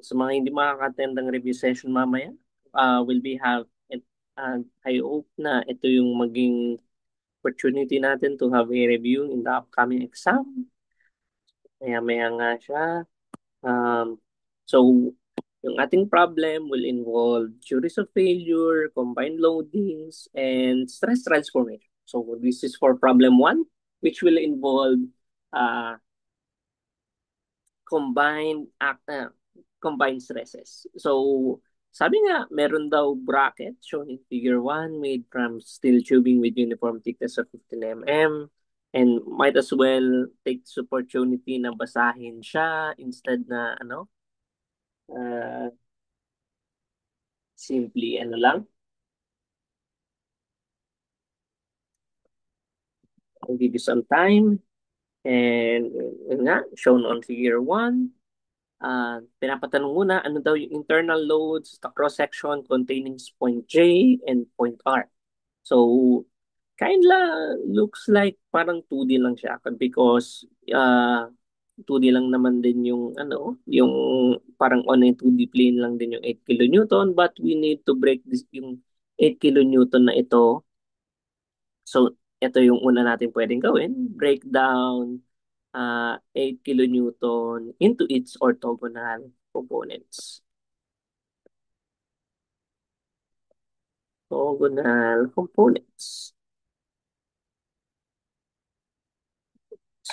Sa mga hindi makaka-attend ng review session mamaya, will be have it, I hope na ito yung maging opportunity natin to have a review in the upcoming exam. Maya-maya nga siya. So, yung ating problem will involve series of failure, combined loadings, and stress transformation. So, this is for problem one, which will involve uh, combined act, combined stresses. So, sabi nga, meron daw bracket shown in figure one made from steel tubing with uniform thickness of 15 mm. And might as well take this opportunity na basahin siya instead na uh, simply lang. I'll give you some time. And yun nga, shown on figure one. Pinapatanong muna ano daw yung internal loads sa cross-section containing point J and point R. So, kinda looks like parang 2D lang siya because 2D lang naman din yung parang on a 2D plane lang din yung 8 kilonewton, but we need to break this yung 8 kilonewton na ito. So, ito yung una natin pwedeng gawin. Break down 8 kilonewton into its orthogonal components. Orthogonal components.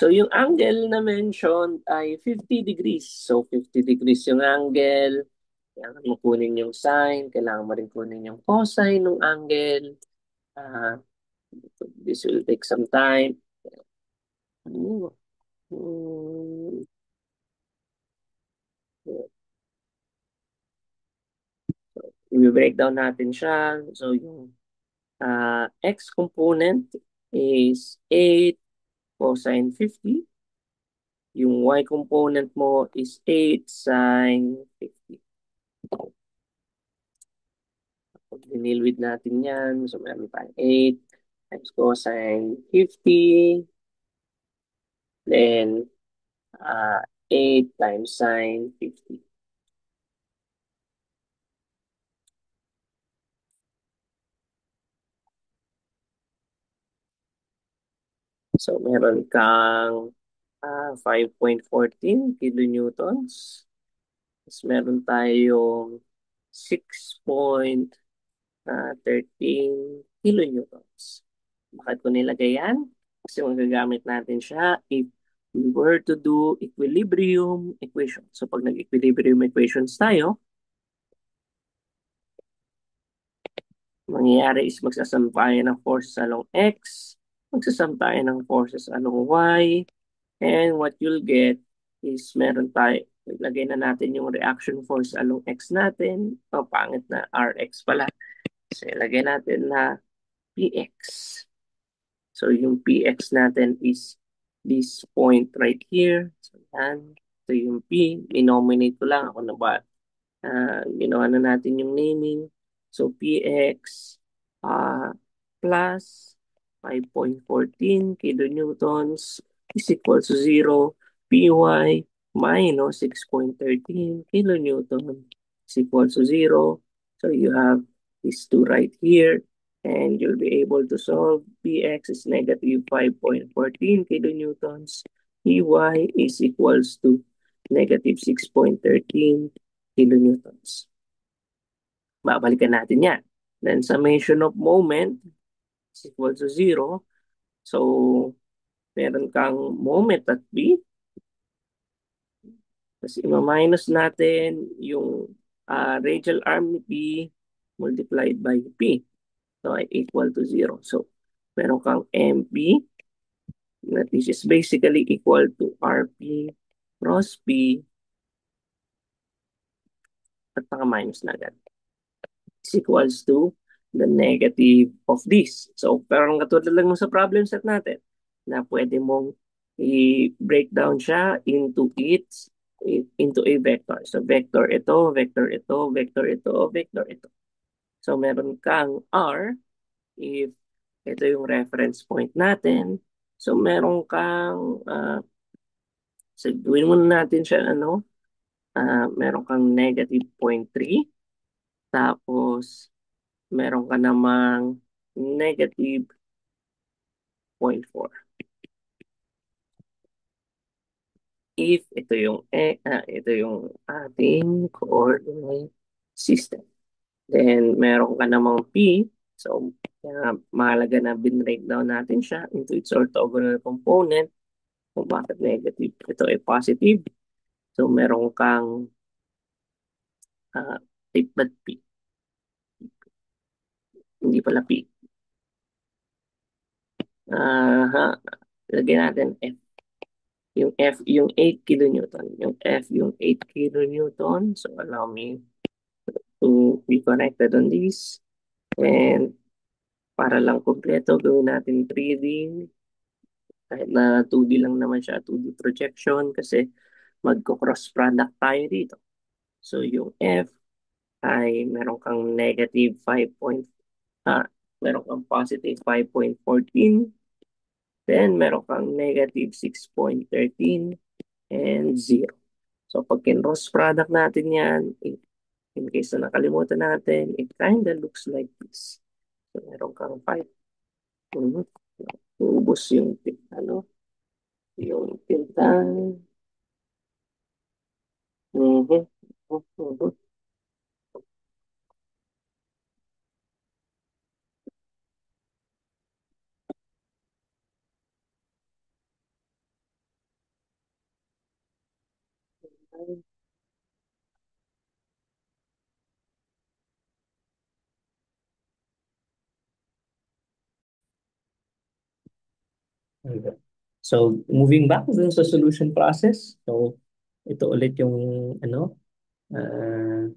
So, yung angle na mentioned ay 50 degrees. So, 50 degrees yung angle. Kailangan mo kunin yung sine. Kailangan mo rin kunin yung cosine ng angle. Uh, this will take some time. Hmm. Hmm. I-break down natin siya. So, yung x component is 8 cosine 50. Yung y component mo is 8 sine 50. Pag dinilwid natin yan, so meron tayong 8 times cosine 50, then 8 times sine 50. So meron kang 5.14 kilonewtons. Tapos meron tayong 6.13 kilonewtons. Bakit ko nilagay yan? Kasi magagamit natin siya if we were to do equilibrium equation. So pag nag-equilibrium equations tayo, mangyayari is magsasampayan ng forces along X, magsasampayan ng forces along Y, and what you'll get is meron tayo, ilagay na natin yung reaction force along X natin. Oh, pangit na RX pala. So ilagay natin na PX. So yung PX natin is this point right here. So yan. So yung P, denominate ko lang. Ako na ba? Ginawa na natin yung naming. So PX plus 5.14 kilonewtons is equal to 0. PY minus 6.13 kilonewton is equal to 0. So you have these two right here. And you'll be able to solve Px is negative 5.14 kilonewtons. Py is equals to negative 6.13 kilonewtons. Babalikan natin yan. Then summation of moment is equal to 0. So, meron kang moment at B. Kasi ima-minus natin yung radial arm ni P multiplied by P. So, ay equal to 0. So, meron kang MP na this is basically equal to RP cross P at naka-minus na agad. Is equals to the negative of this. So, pero katulad lang sa problem set natin na pwede mong i-break down siya into a vector. So, vector ito, vector ito, vector ito, vector ito. So, meron kang R if ito yung reference point natin. So, meron kang so, gawin muna natin siya Meron kang negative 0.3, tapos meron ka namang negative 0.4. If ito yung ating coordinate system. Then, meron ka namang P. So, mahalaga na bin-breakdown natin siya into its orthogonal component. Kung bakit negative, ito ay positive. So, meron kang uh, ba't P? Hindi pala P. Ha, lagyan natin F. Yung F, yung 8 kilonewton. Yung F, yung 8 kilonewton. So, allow me to be connected on this. And para lang kumpleto, gawin natin 3D. Kahit na 2D lang naman siya, 2D projection kasi magko-cross product tayo dito. So yung F ay meron kang negative 5 point, meron kang positive 5.14, then meron kang negative 6.13 and 0. So pag kin-cross product natin yan, in case na nakalimutan natin, it kind of looks like this. So meron kang 5. Mhm. Ubus yung yung tinta. Mhm. Mhm. Okay. So, moving back dun sa solution process. So, ito ulit yung ano, uh,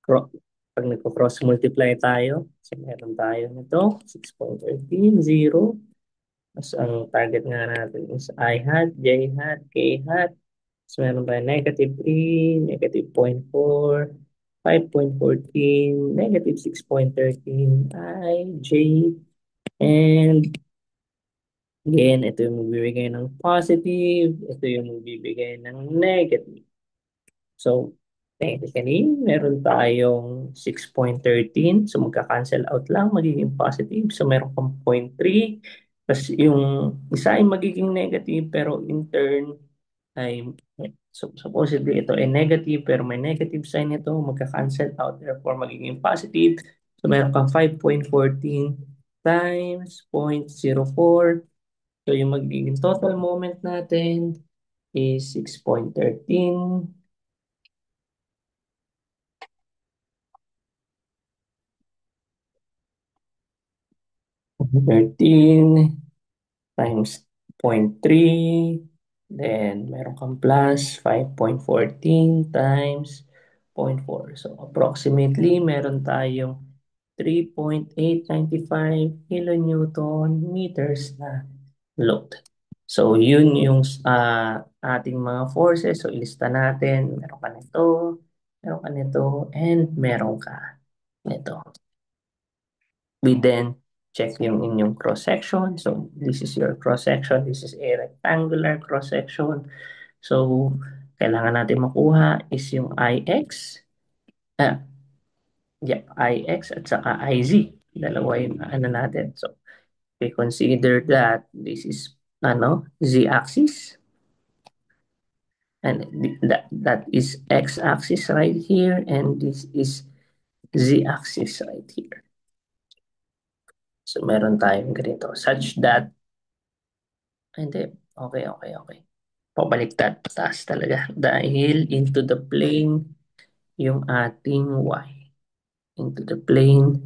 cro- pag nagko-cross multiply tayo, so meron tayo nito, 6.13, 0. Tapos ang target nga natin is I hat, J hat, K hat. So, meron tayo negative 3, negative 0.4, 5.14, negative 6.13, I, J, and again, ito yung magbibigay ng positive, ito yung magbibigay ng negative. So, technically, meron tayong 6.13. So, magka-cancel out lang, magiging positive. So, meron kang 0.3. Tapos, yung isa ay magiging negative, pero in turn, ay, so, supposedly, ito ay negative, pero may negative sign ito, magka-cancel out, therefore, magiging positive. So, meron kang 5.14 times 0.04. So, yung magiging total moment natin is 6.13. 13 times 0.3. Then, meron kang plus 5.14 times 0.4. So, approximately, meron tayong 3.895 kilonewton meters na load. So, yun yung ating mga forces. So, ilista natin. Meron ka nito, and meron ka nito. We then check yung inyong cross-section. So, this is your cross-section. This is a rectangular cross-section. So, kailangan natin makuha is yung IX. Ah, yeah, IX at saka IZ. Dalawa yung ano natin. So, we consider that this is z-axis, and that is x-axis right here, and this is z-axis right here. So meron tayong ganito such that, hindi, okay. Pabaliktad, taas talaga dahil into the plane yung ating y. Into the plane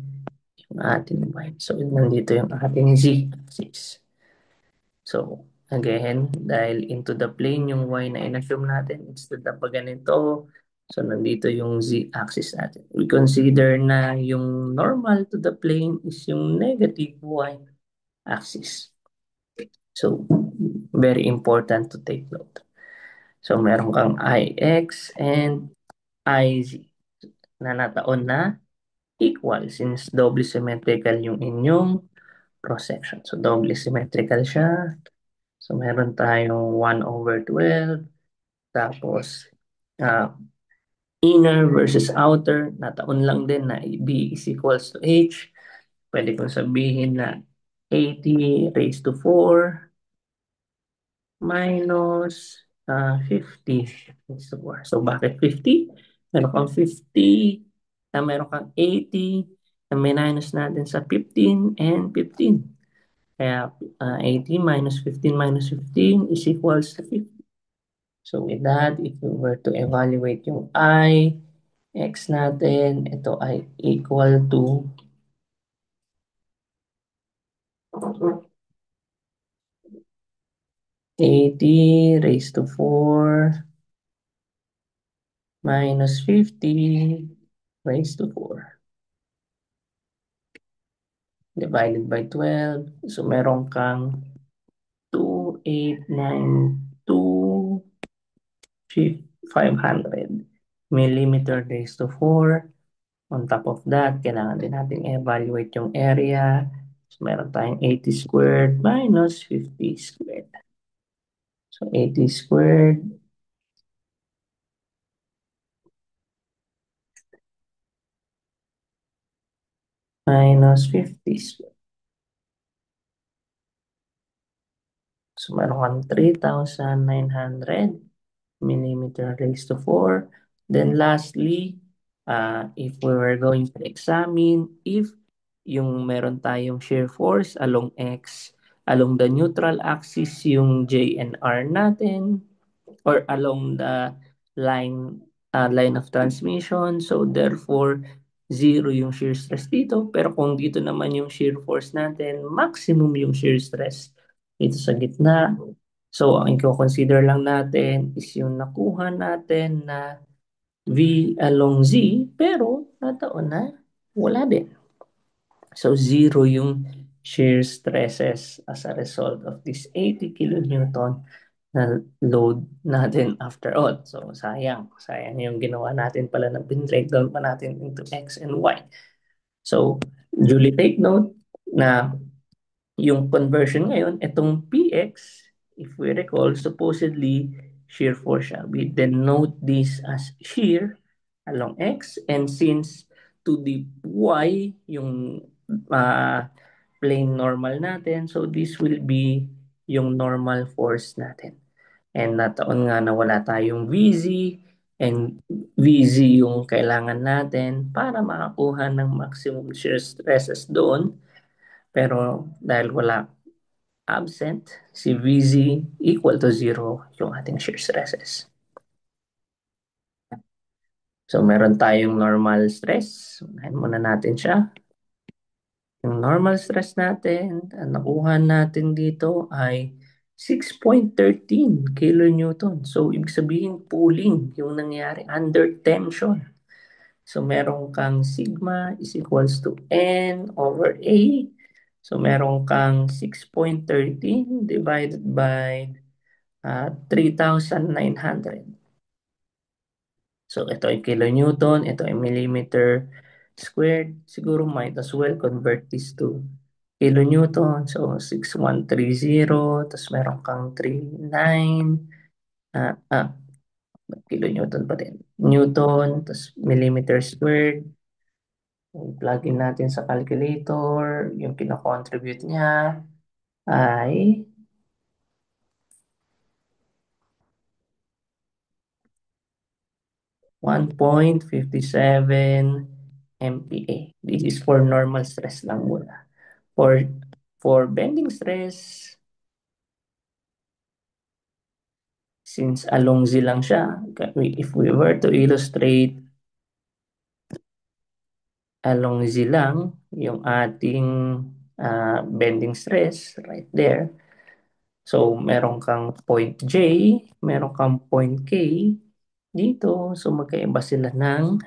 yung ating y. So nandito yung ating z-axis. So, again, dahil into the plane yung y na in-assume natin, instead na pag ganito, so nandito yung z-axis natin. We consider na yung normal to the plane is yung negative y-axis. So, very important to take note. So, meron kang IX and IZ na nataon na equal since doubly symmetrical yung inyong cross-section. So, doubly symmetrical siya. So, meron tayong 1/12. Tapos, Ah, inner versus outer, nataon lang din na B is equals to H. Pwede kong sabihin na 80 raised to 4 minus 50 raised to 4. So, bakit 50? Meron kang 50, meron kang 80, na minus natin sa 15 and 15. Kaya 80 minus 15 is equals to 50. So with that, if we were to evaluate yung x natin, ito ay equal to 80 raised to 4 minus 50 raised to 4 divided by 12. So meron kang 2892 500 millimeter raised to 4. On top of that, kailangan din natin evaluate yung area. So, meron tayong 80 squared minus 50 squared. So, 80 squared minus 50 squared. So, meron kang 3,900 millimeter raised to 4. Then lastly, if we were going to examine if yung meron tayong shear force along X, along the neutral axis yung J and R natin, or along the line of transmission. So therefore, zero yung shear stress dito. Pero kung dito naman yung shear force natin, maximum yung shear stress dito sa gitna. So ang i-consider lang natin is yung nakuha natin na V along Z, pero nataon na wala din. So zero yung shear stresses as a result of this 80 kilonewton na load natin after all. So, sayang. Sayang yung ginawa natin pala na breakdown pa natin into X and Y. So, duly take note na yung conversion ngayon, itong PX, if we recall, supposedly shear force siya. We then note this as shear along X, and since to the Y, yung plane normal natin, so this will be yung normal force natin. And nataon nga na wala tayong VZ, and VZ yung kailangan natin para makakuha ng maximum shear stresses doon. Pero dahil wala, absent, si VZ equal to 0 yung ating shear stresses. So meron tayong normal stress. Unahin muna natin siya. Yung normal stress natin, ang nakuha natin dito ay 6.13 kilonewton. So, ibig sabihin, pulling yung nangyari under tension. So, meron kang sigma is equals to N over A. So, meron kang 6.13 divided by 3,900. So, ito ay kilonewton, ito ay millimeter squared. Siguro might as well convert this to kilonewton. So, 6,130. Tapos meron kang 39. Ah, ah, kilonewton pa din. Newton, tapos millimeter squared. Plug in natin sa calculator. Yung kina-contribute niya ay 1.57 MPa. This is for normal stress lang muna. For bending stress, since along Z lang siya, if we were to illustrate along Z lang yung ating bending stress right there. So, meron kang point J, meron kang point K dito. So, magkaiba sila ng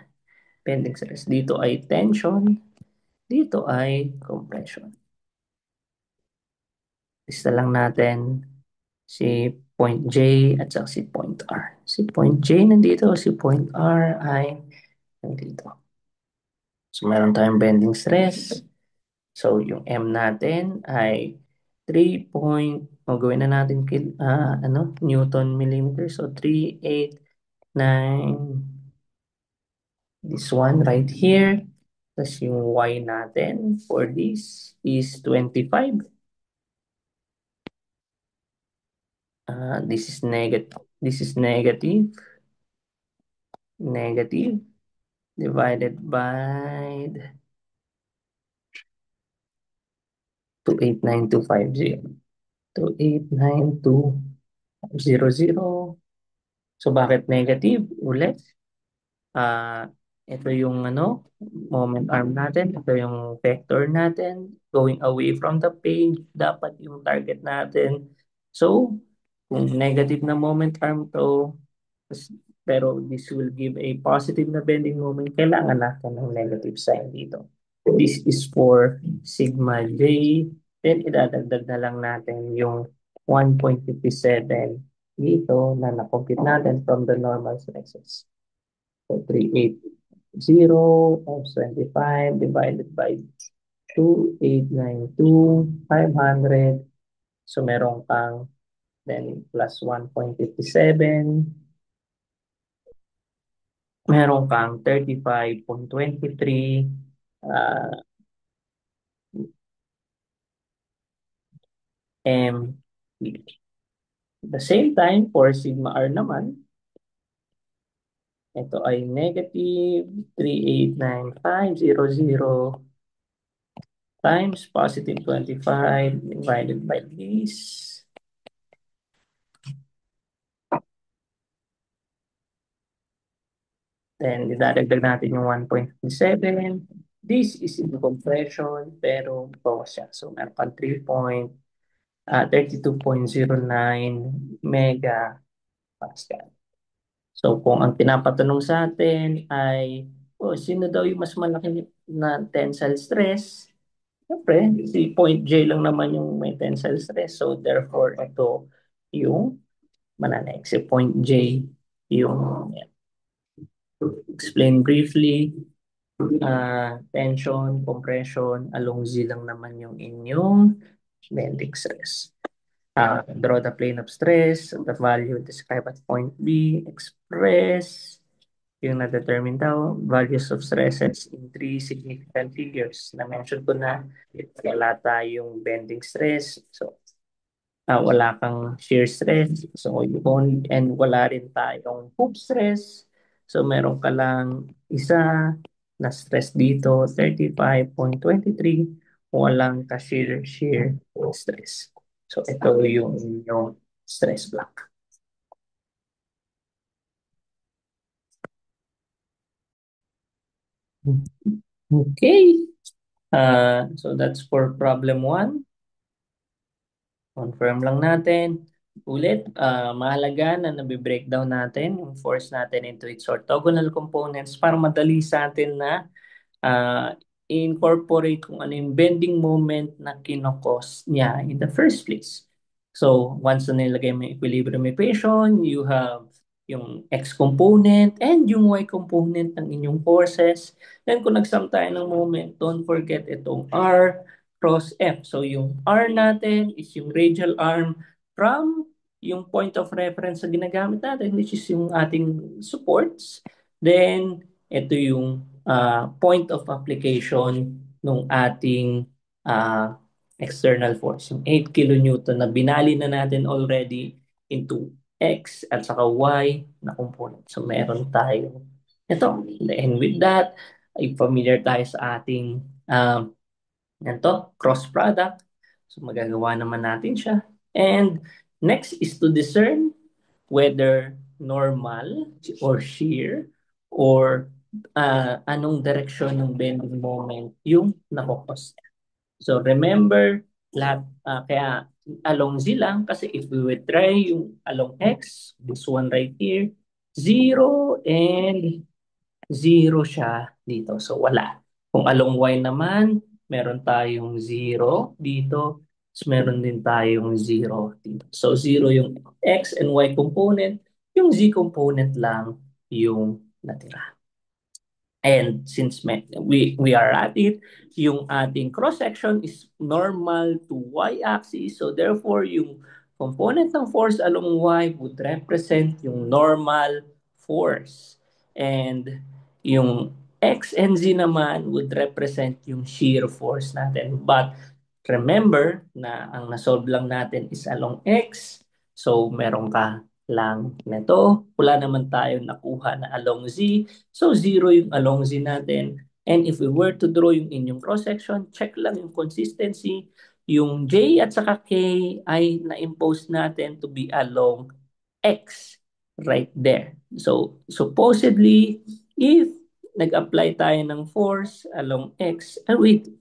bending stress. Dito ay tension, dito ay compression. Lista lang natin si point J at saka si point R. Si point J nandito, si point R ay nandito. So, meron tayong bending stress. So, yung M natin ay 3 point, o gawin na natin Newton millimeter. So, 38 9, this one right here. Tapos yung y natin for this is 25. This is negative. This is negative divided by 289,250. 289,200. So bakit negative? Ulit. Ah, ito yung moment arm natin, ito yung vector natin going away from the page, dapat yung target natin. So, kung negative na moment arm to, pero this will give a positive na bending moment, kailangan natin ng negative sign dito. This is for sigma j, then idadagdag na lang natin yung 1.57 dito na na-compute natin from the normal stresses. So 380 times 25 divided by 2,892,500. So meron kang then plus 1.57. Meron kang 35.23 M. At the same time, for sigma R naman, ito ay negative 389,500 times positive 25 divided by this. Then, idadagdag natin yung 1.7. This is in compression, pero bawas siya. So, meron kang 32.09 megapascal. So, kung ang pinapatanong sa atin ay, sino daw yung mas malaki na tensile stress? Siyempre, si point J lang naman yung may tensile stress. So, therefore, ito yung mananaig. Si point J yung, yan. To explain briefly, tension, compression, along Z lang naman yung inyong bending stress. Draw the plane of stress, the value described at point B, express yung na-determine daw, values of stresses in three significant figures. Na-mention ko na, wala tayong bending stress, so wala kang shear stress, so yun, and wala rin tayong hoop stress, so meron ka lang isa na stress dito, 35.23, walang ka-shear stress. So ito yung inyong stress block. Okay. So that's for problem 1. Confirm lang natin. Ulit, mahalaga na nabi-breakdown natin yung force natin into its orthogonal components para madali sa atin na incorporate kung ano yung bending moment na kinokos niya in the first place. So, once na nilagay mo yung equilibrium equation, you have yung x component and yung y component ng inyong forces. Then, kung nagsum tayo ng moment, don't forget itong r cross f. So, yung r natin is yung radial arm from yung point of reference na ginagamit natin, which is yung ating supports. Then, ito yung point of application ng ating external force. Yung 8 kilonewton na binali na natin already into X at saka Y na component. So meron tayo ito. And with that, ay familiar tayo sa ating cross product. So magagawa naman natin siya. And next is to discern whether normal or shear or anong direksyon ng bending moment yung nakokos. So remember, lahat, kaya along Z lang kasi if we would try yung along X, this one right here, 0 and 0 siya dito. So wala. Kung along Y naman, meron tayong 0 dito. So meron din tayong 0 dito. So 0 yung X and Y component. Yung Z component lang yung natira. And since we are at it, yung ating cross-section is normal to y-axis. So therefore, yung component ng force along y would represent yung normal force. And yung X and Z naman would represent yung shear force natin. But remember na ang nasolve lang natin is along X. So meron ka lang nito. Wala naman tayo nakuha na along Z. So zero yung along Z natin. And if we were to draw yung inyong cross-section, check lang yung consistency. Yung J at saka K ay na-impose natin to be along X right there. So supposedly, if nag-apply tayo ng force along X, wait,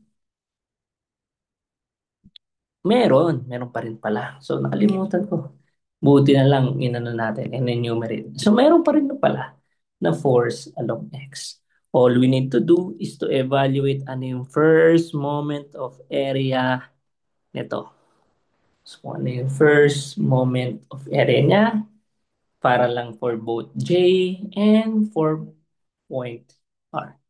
meron pa rin pala. So nakalimutan ko. Buti na lang inano natin and enumerate. So meron pa rin na pala na force along X. All we need to do is to evaluate ano yung first moment of area nito. So kung ano yung first moment of area niya para lang for both J and for point R.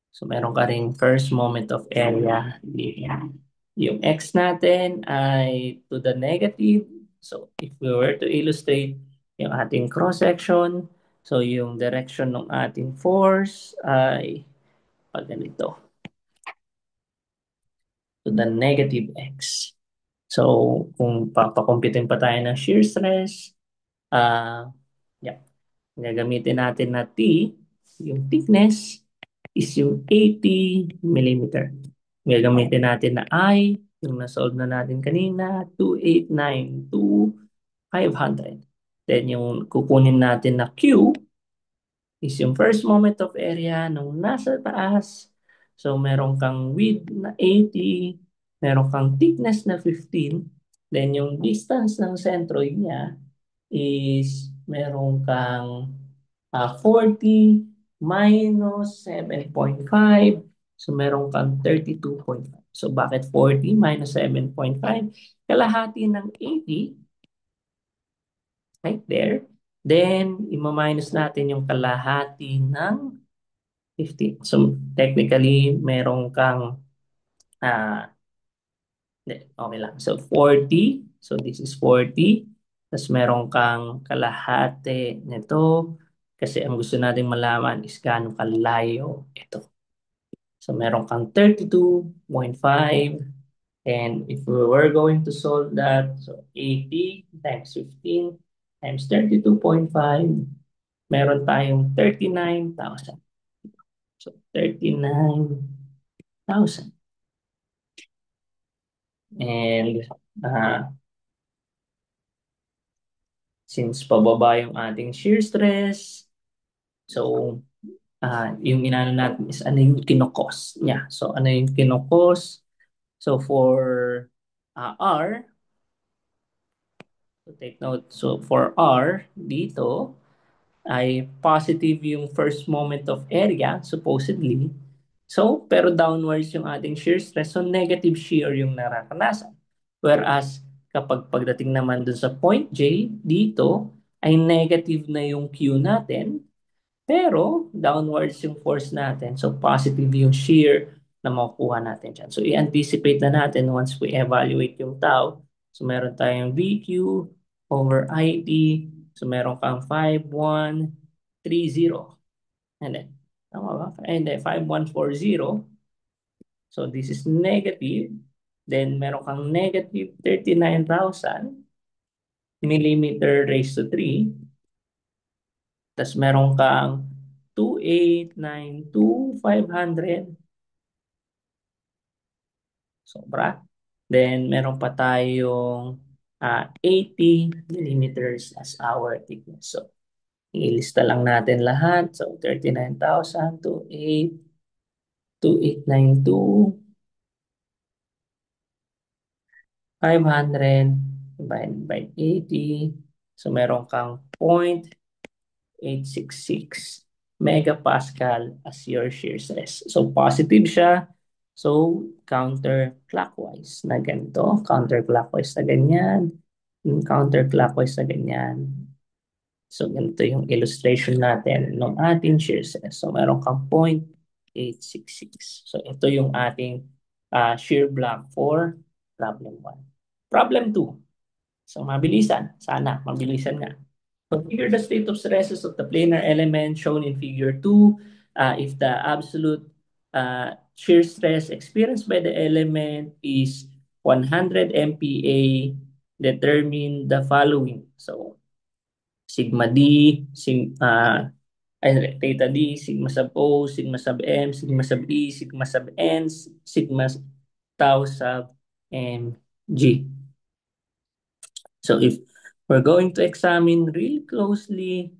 So meron ka rin first moment of area dito. Yung X natin ay to the negative. So if we were to illustrate yung ating cross-section, so yung direction ng ating force ay pag ganito, to the negative X. So kung papakomputin pa tayo ng shear stress, yeah, gagamitin natin na T, yung thickness, is yung 80 millimeter. Gagamitin natin na I, yung na-solve na natin kanina, 2892,500. Then yung kukunin natin na Q is yung first moment of area nung nasa taas. So meron kang width na 80, meron kang thickness na 15, then yung distance ng centroid niya is meron kang 40 minus 7.5. So meron kang 32.5. So bakit 40 minus 7.5? Kalahati ng 80, right there. Then, ima-minus natin yung kalahati ng 50. So technically, meron kang ah, hindi, okay lang. So 40. So this is 40. Tapos meron kang kalahati nito. Kasi ang gusto natin malaman is gaano kalayo ito. So meron kang 32.5. And if we were going to solve that, so 80 times 15 times 32.5, meron tayong 39,000. So 39,000. And uh, since pababa yung ating shear stress, so yung inano natin is ano yung kinokos niya. So ano yung kinokos? So for R, so take note, so for R dito ay positive yung first moment of area, supposedly. So, pero downwards yung ating shear stress, so negative shear yung nararanasan. Whereas, kapag pagdating naman dun sa point J, dito, ay negative na yung Q natin, pero downwards yung force natin. So, positive yung shear na makukuha natin dyan. So, i-anticipate na natin once we evaluate yung tau. So, meron tayong VQ over IT. So, meron kang 5130. And then, tama ba? And then, 5140. So, this is negative. Then, meron kang negative 39,000 millimeter raised to 3. Tapos, meron kang 2892,500. Sobra. Then, meron pa tayong 80 millimeters as our thickness. So, ilista lang natin lahat. So, 39,000 to 2892, 500 divided by 80. So, meron kang 0.866 megapascal as your shear stress. So, positive siya. So, counterclockwise na ganito. Counterclockwise na ganyan. Counterclockwise na ganyan. So, ganito yung illustration natin ng ating shear stress. So, meron kang 0.866. So, ito yung ating shear block for problem 1. Problem 2. So, mabilisan. Sana, mabilisan nga. Configure the state of stresses of the planar element shown in figure 2. If the absolute shear stress experienced by the element is 100 MPa, determine the following. So, sigma D, theta D, sigma sub O, sigma sub M, sigma sub E, sigma sub N, sigma tau sub M G. So if we're going to examine really closely,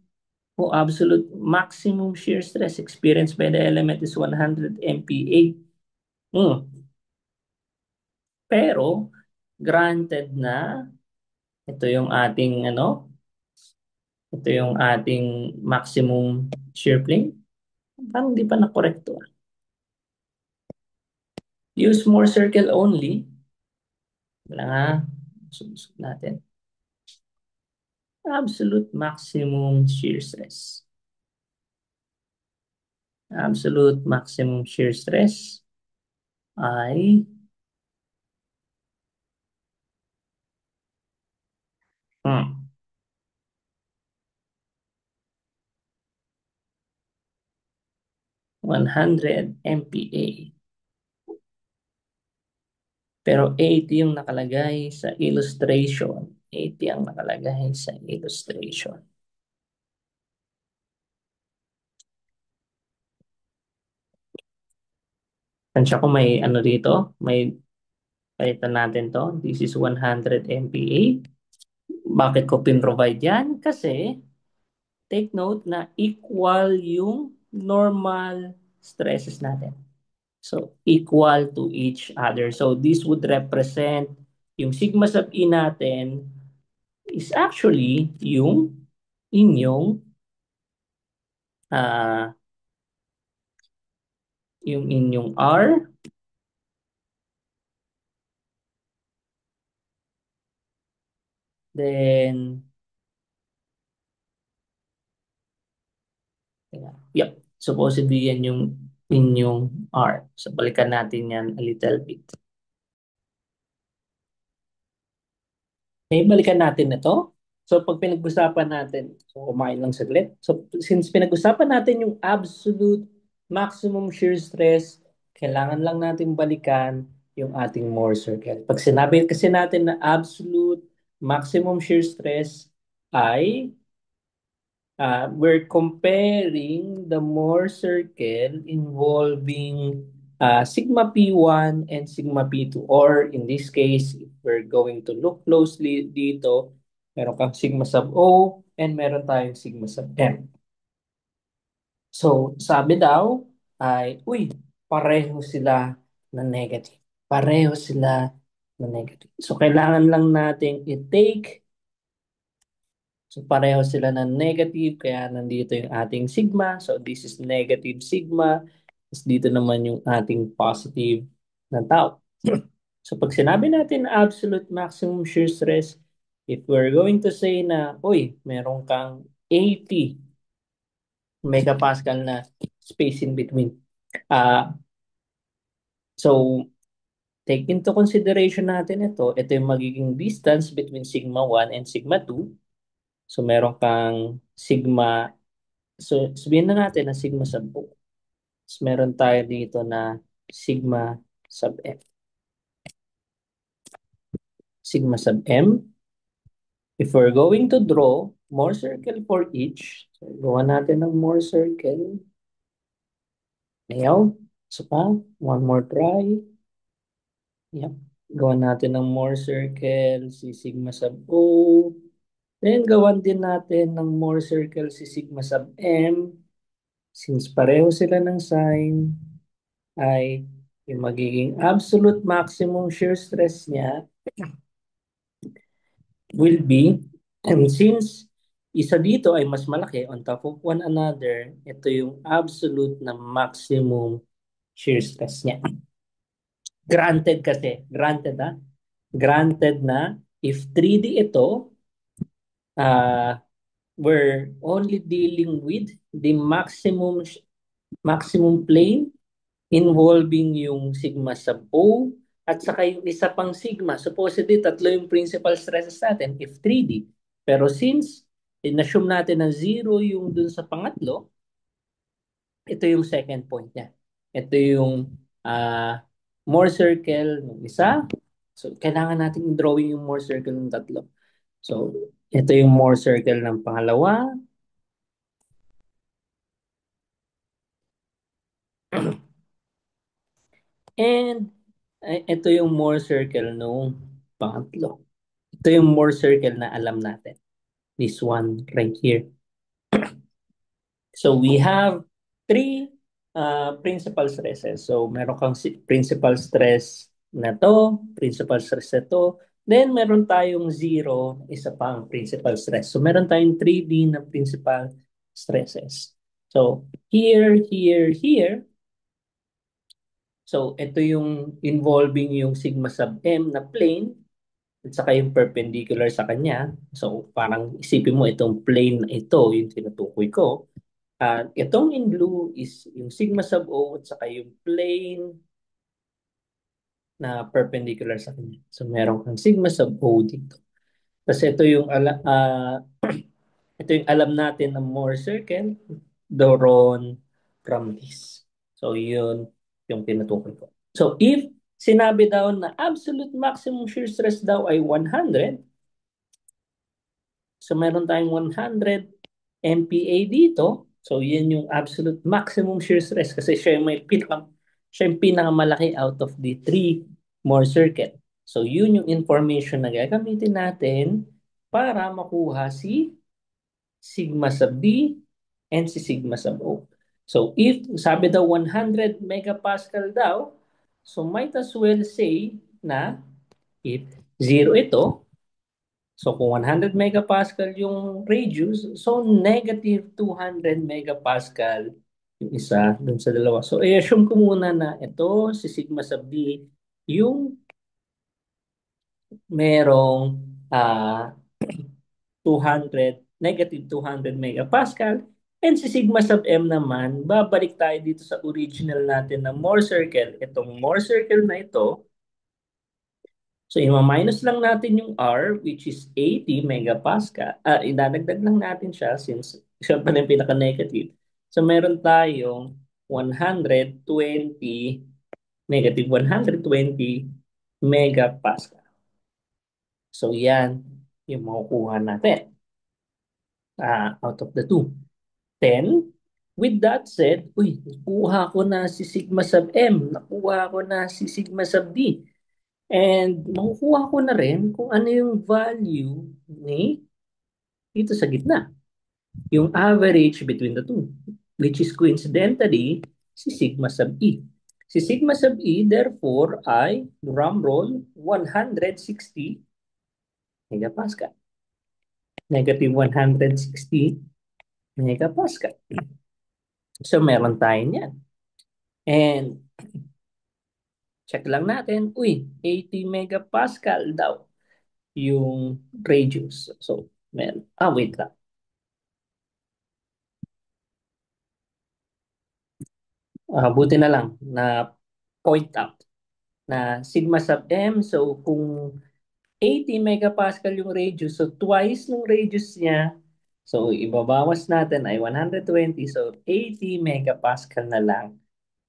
kung absolute maximum shear stress experienced by the element is 100 MPa. Hmm. Pero, granted na, ito yung ating ito yung ating maximum shear plane. Parang di pa na-correct to. Use more circle only. Wala nga. Susunod natin. Absolute maximum shear stress. Absolute maximum shear stress ay 100 MPa. Pero 80 yung nakalagay sa illustration. 80 ang nakalagay sa illustration. Tansya ko may dito, may palitan natin to. This is 100 MPa. Bakit ko pin-provide yan? Kasi take note na equal yung normal stresses natin. So, equal to each other. So, this would represent yung sigma sub E natin is actually inyong uh, yung inyong R, then yep, supposedly yan yung inyong R. So balikan natin yan a little bit. Okay, balikan natin ito. So pag pinag-usapan natin, so kumain lang saglit. So since pinag-usapan natin yung absolute maximum shear stress, kailangan lang natin balikan yung ating Mohr circle. Pag sinabi kasi natin na absolute maximum shear stress ay we're comparing the Mohr circle involving sigma P1 and sigma P2. Or in this case, if we're going to look closely dito, meron kang sigma sub O and meron tayong sigma sub M. So, sabi daw ay, uy, pareho sila na negative. Pareho sila na negative. So, kailangan lang nating i-take. So pareho sila ng negative, kaya nandito yung ating sigma. So this is negative sigma. Tapos dito naman yung ating positive na tau. So pag sinabi natin absolute maximum shear stress, if we're going to say na, uy, meron kang 80 megapascal na space in between. So take into consideration natin ito. Ito yung magiging distance between sigma 1 and sigma 2. So meron kang sigma. So, sabihin na natin na sigma sub O. Tapos meron tayo dito na sigma sub M. Sigma sub M. If we're going to draw more circle for each, so gawa natin ng more circle. Ayaw. So pa, one more try. Yep. Gawa natin ng more circle si sigma sub O. Then, gawan din natin ng more circle si sigma sub M. Since pareho sila ng sign, ay yung magiging absolute maximum shear stress niya will be, and since isa dito ay mas malaki on top of one another, ito yung absolute na maximum shear stress niya. Granted kasi, granted na if 3D ito, uh, we're only dealing with the maximum plane involving yung sigma sub O at saka yung isa pang sigma. Supposedly, tatlo yung principal stresses natin if 3D. Pero since in-assume natin na zero yung dun sa pangatlo, ito yung second point niya. Ito yung more circle ng isa. So, kailangan natin drawing yung more circle ng tatlo. So, ito yung more circle ng pangalawa. And ito yung more circle nung pangatlo. Ito yung more circle na alam natin. This one right here. So we have three principal stresses. So meron kang principal stress na to, principal stress na to. Then meron tayong zero, isa pang principal stress. So meron tayong 3D na principal stresses. So here, here, here. So ito yung involving yung sigma sub m na plane at saka yung perpendicular sa kanya. So parang isipin mo itong plane na ito, yung tinutukoy ko. At itong in blue is yung sigma sub O at saka yung plane na perpendicular sa kanya. So meron kang sigma sub O dito. Kasi ito yung alam natin na Mohr circle drawn from this. So yun yung tinutukoy ko. So if sinabi daw na absolute maximum shear stress daw ay 100, so meron tayong 100 MPa dito. So yan yung absolute maximum shear stress kasi siya yung pinakamalaki out of the three Mohr circuit. So yun yung information na gagamitin natin para makuha si sigma sub D and si sigma sub O. So if sabi daw 100 megapascal daw, so might as well say na if zero ito, so kung 100 megapascal yung radius, so negative 200 megapascal yung isa dun sa dalawa. So i-assume ko muna na ito si sigma sub D yung merong 200, negative 200 megapascal. And si sigma sub m naman, babalik tayo dito sa original natin na Mohr circle. Itong Mohr circle na ito, so i-minus lang natin yung R, which is 80 megapascal. Idadagdag lang natin siya since siya pa yung pinaka-negative. So meron tayong 120, negative 120 megapascal. So yan yung makukuha natin out of the two. Then, with that said, uy, nakuha ko na si sigma sub M, nakuha ko na si sigma sub D. And makukuha ko na rin kung ano yung value ni dito sa gitna. Yung average between the two, which is coincidentally si sigma sub E. Si sigma sub E, therefore, ay, drum roll, 160 megapascal. Negative 160 megapascal. So, meron tayo niyan. And check lang natin, uy, 80 megapascal daw yung radius. So, wait lang. Buti na lang na point out na sigma sub m. So, kung 80 megapascal yung radius, so twice ng radius niya, so ibabawas natin ay 120. So, 80 megapascal na lang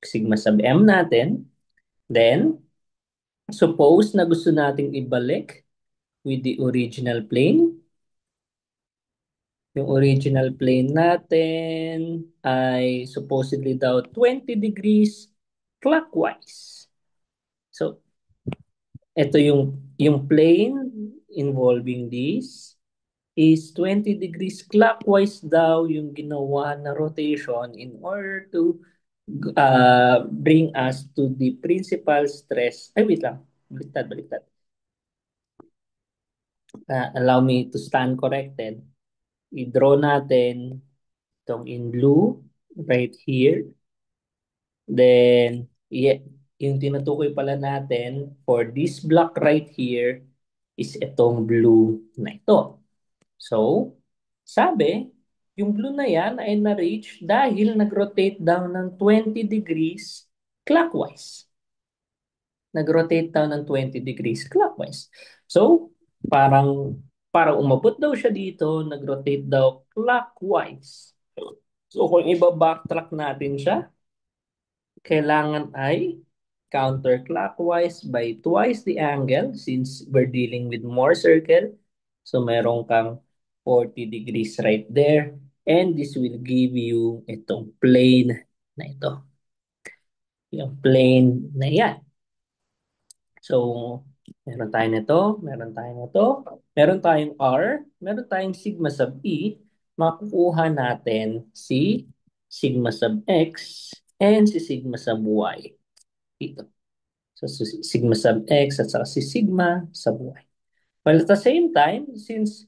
sigma sub m natin. Then, suppose na gusto nating ibalik with the original plane. Yung original plane natin ay supposedly daw 20 degrees clockwise. So, ito yung plane involving this is 20 degrees clockwise daw yung ginawa na rotation in order to bring us to the principal stress. Ay, wait lang. Baliktad. Allow me to stand corrected. I-draw natin itong in blue right here. Then, yung tinutukoy pala natin for this block right here is itong blue na ito. So, sabi, yung blue na yan ay na-reach dahil nag-rotate down ng 20 degrees clockwise. Nag-rotate down ng 20 degrees clockwise. So, parang Para umabot daw siya dito, nag-rotate daw clockwise. So kung iba-backtrack natin siya, kailangan ay counterclockwise by twice the angle since we're dealing with more circle. So meron kang 40 degrees right there. And this will give you itong plane na ito. Yung plane na yan. So, meron tayo nito, meron tayo nito, meron tayong R, meron tayong sigma sub E, makukuha natin si sigma sub X and si sigma sub Y. Dito. So, si sigma sub X at saka si sigma sub Y. Well, at the same time, since,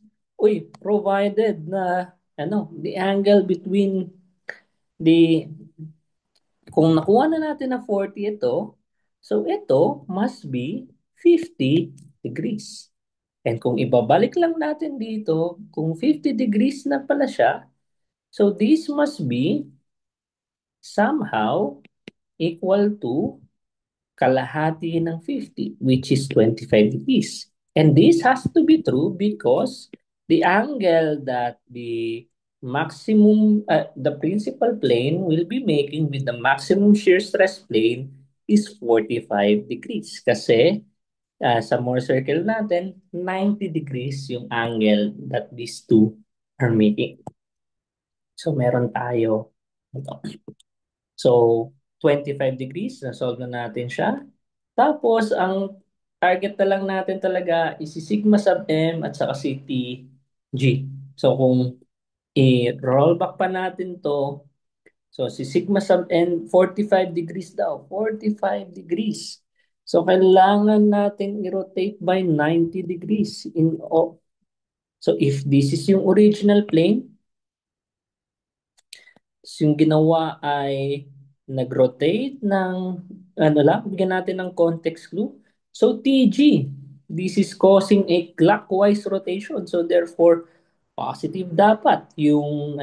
provided na, the angle between the, kung nakuha na natin na 40 ito, so ito must be 50 degrees. And kung ibabalik lang natin dito, kung 50 degrees na pala siya, so this must be somehow equal to kalahati ng 50, which is 25 degrees. And this has to be true because the angle that the principal plane will be making with the maximum shear stress plane is 45 degrees. Kasi sa Mohr circle natin, 90 degrees yung angle that these two are making. So meron tayo ito. So 25 degrees, na-solve na natin siya. Tapos ang target na lang natin talaga is si sigma sub m at saka si Tg. So kung i-roll back pa natin to, so si sigma sub n 45 degrees daw, 45 degrees. So kailangan natin i-rotate by 90 degrees so if this is yung original plane, yung ginawa ay nag-rotate ng bigyan natin ng context clue. So TG, this is causing a clockwise rotation. So therefore, positive dapat yung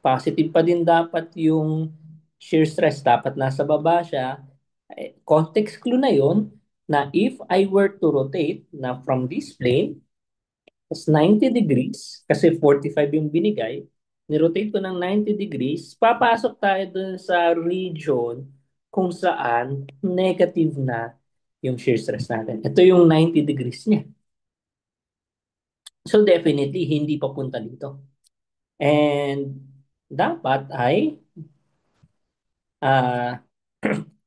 positive pa din dapat yung shear stress, dapat nasa baba siya. Context clue na yon na if I were to rotate na from this plane, tas 90 degrees, kasi 45 yung binigay, nirotate ko ng 90 degrees, papasok tayo dun sa region kung saan negative na yung shear stress natin. Ito yung 90 degrees niya. So definitely, hindi papunta dito. And dapat ay uh,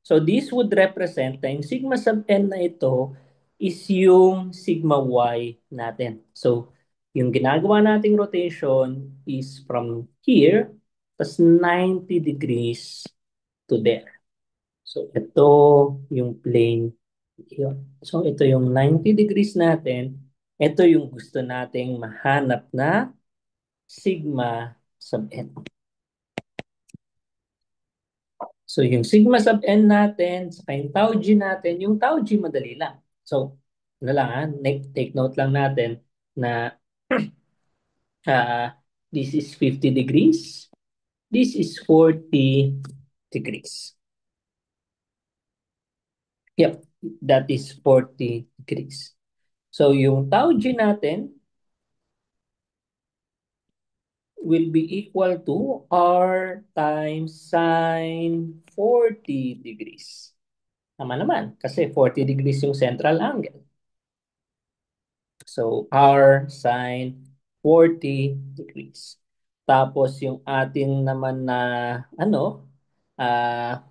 so this would represent na yung sigma sub n na ito is yung sigma y natin. So yung ginagawa nating rotation is from here tas 90 degrees to there. So ito yung plane. Yun. So ito yung 90 degrees natin. Ito yung gusto nating mahanap na sigma sub n. So yung sigma sub n natin, saka yung tau g natin, yung tau g madali lang. So, take note lang natin na uh, this is 50 degrees, this is 40 degrees. Yep, that is 40 degrees. So yung tau g natin will be equal to r times sine 40 degrees. Tama naman, kasi 40 degrees yung central angle. So, r sine 40 degrees. Tapos, yung ating naman na, ah,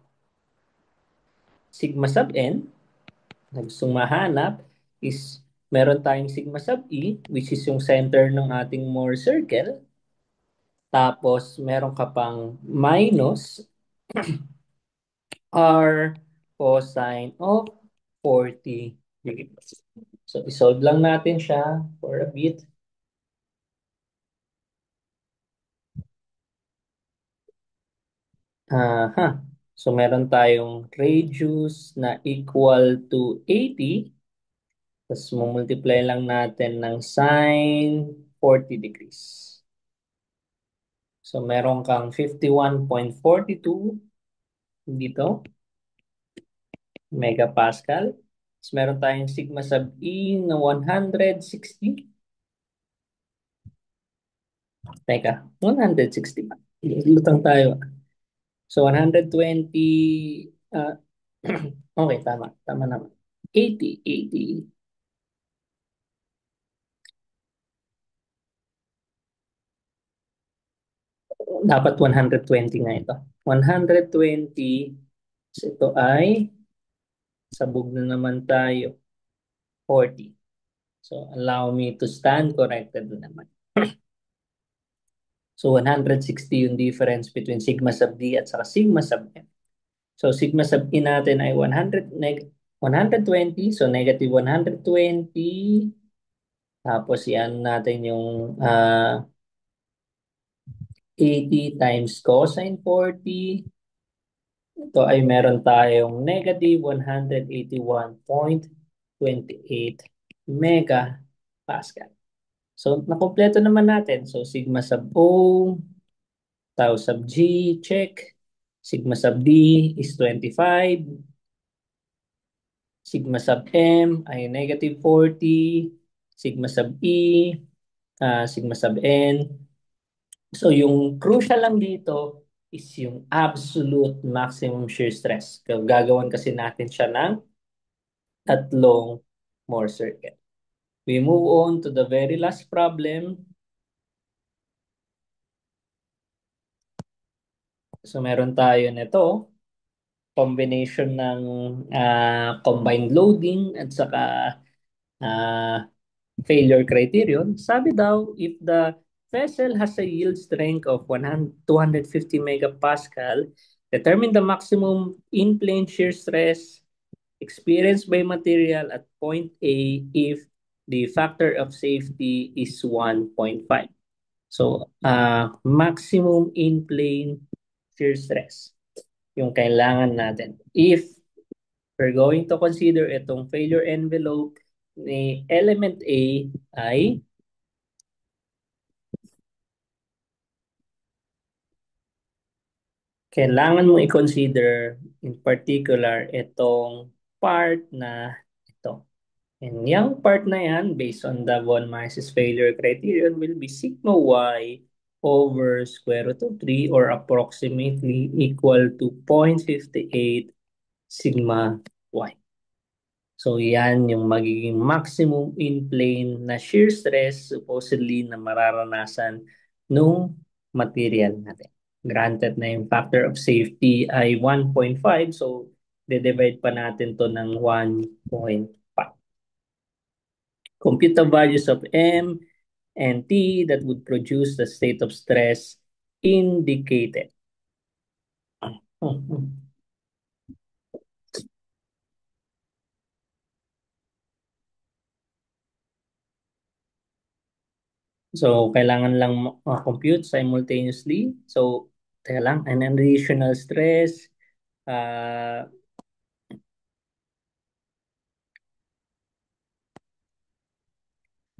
sigma sub n, na gustong mahanap, is meron tayong sigma sub e, which is yung center ng ating Mohr circle. Tapos, meron ka pang minus r cosine of 40 degrees. So, isolve lang natin siya for a bit. Aha. So meron tayong radius na equal to 80. Tapos multiply lang natin ng sine 40 degrees. So meron kang 51.42 dito, megapascal. So, meron tayong sigma sub E na 160. Teka, 160 ba? Lutang tayo. So, 120, okay, tama. Tama naman. 80. Dapat 120 nga ito. 120. So, ito ay, sabog na naman tayo. 40. So, allow me to stand corrected na naman. So, 160 yung difference between sigma sub D at saka sigma sub M. So, sigma sub E natin ay 120. So, negative 120. Tapos, yan natin yung 80 times cosine 40. Ito ay meron tayong negative 181.28 megapascal. So, nakompleto naman natin. So, sigma sub O, tau sub G, check. Sigma sub D is 25. Sigma sub M ay negative 40. Sigma sub E, sigma sub N. So, yung crucial lang dito is yung absolute maximum shear stress. Gagawan kasi natin siya ng tatlong more circuit. We move on to the very last problem. So, meron tayo nito, combination ng combined loading at saka uh, failure criterion. Sabi daw, if the vessel has a yield strength of 250 megapascal, determine the maximum in-plane shear stress experienced by material at point A if the factor of safety is 1.5. So, maximum in-plane shear stress yung kailangan natin. If we're going to consider itong failure envelope ni element A ay kailangan mo i-consider in particular itong part na ito. And yung part na yan, based on the von Mises failure criterion, will be sigma y over square root of 3 or approximately equal to 0.58 sigma y. So yan yung magiging maximum in plane na shear stress supposedly na mararanasan nung material natin. Granted na yung factor of safety ay 1.5, so de-divide pa natin to ng 1.5. Compute the values of M and T that would produce the state of stress indicated. So, kailangan lang compute simultaneously. So, teka lang, an additional stress. Uh,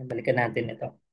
Balikan natin ito.